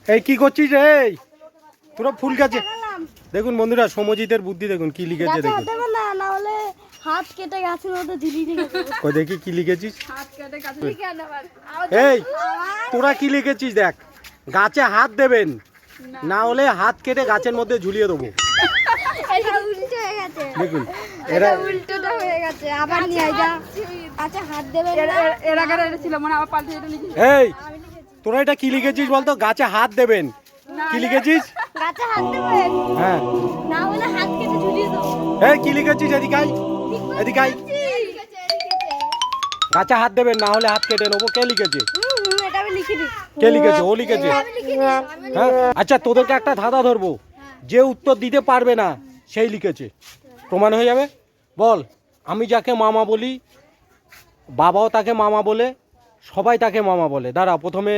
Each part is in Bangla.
এই কি করছিস এই পুরো ফুল গাছে দেখুন বন্ধুরা সমজিতের বুদ্ধি দেখুন কি লিখেছে দেখুন না না হলে হাত কেটে গাছের মধ্যে ঝুলিয়ে দিয়ে কই দেখি কি লিখেছিস হাত কেটে গাছে এই তোরা কি লিখেছিস দেখ গাছে হাত দেবেন না হলে হাত কেটে গাছের মধ্যে ঝুলিয়ে দেবো এটা উল্টো হয়ে গেছে দেখুন এরা উল্টোটা হয়ে গেছে আবার নিয়ে যা আচ্ছা হাত দেবে এর আগে এটা ছিল মনে আবার পাল্টে এটা লিখেছি এই তোরা এটা কি লিখেছিস বলতো গাছে হাত দেবেন কি লিখেছিস গাছে হাত দেবেন হ্যাঁ না হলে হাত কেটে ঝুলিয়ে দেবো এই কি লিখেছিস এদিকে আয় এদিকে আয় গাছে হাত দেবেন না হলে হাত কেটে নেবো কে লিখেছে এটা আমি লিখিনি কে লিখেছে ও লিখেছে হ্যাঁ আচ্ছা তোদেরকে একটা ধাঁধা ধরবো যে উত্তর দিতে পারবে না সেই লিখেছে প্রমাণ হয়ে যাবে বল আমি যাকে মামা বলি বাবাও তাকে মামা বলে সবাই তাকে মামা বলে দাঁড়া প্রথমে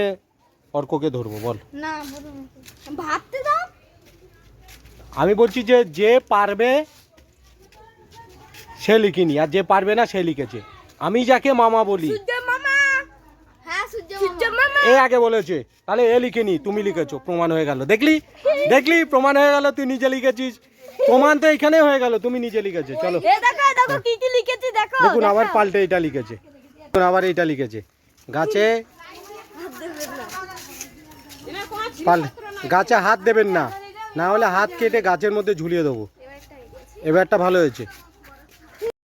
অর্ককে ধরবো বল না ভাবতে দাও আমি বলছি যে যে পারবে সে লিখিনি আর যে পারবে না সে লিখেছে আমি যাকে মামা বলি সূর্য মামা হ্যাঁ সূর্য মামা এ আগে বলেছে তাহলে এ লিখেনি তুমি লিখেছো প্রমাণ হয়ে গেল দেখলি দেখলি প্রমাণ হয়ে গেল তুই নিজে লিখেছিস প্রমাণ তো এখানে হয়ে গেল তুমি নিজে লিখেছো চলো এ দেখো দেখো কি কি লিখেছি দেখো দেখুন আবার পাল্টে এটা লিখেছে দেখুন আবার এটা লিখেছে গাছে গাছে হাত দেবেন না না হলে হাত কেটে গাছের মধ্যে ঝুলিয়ে দেবো এবারটা ভালো হয়েছে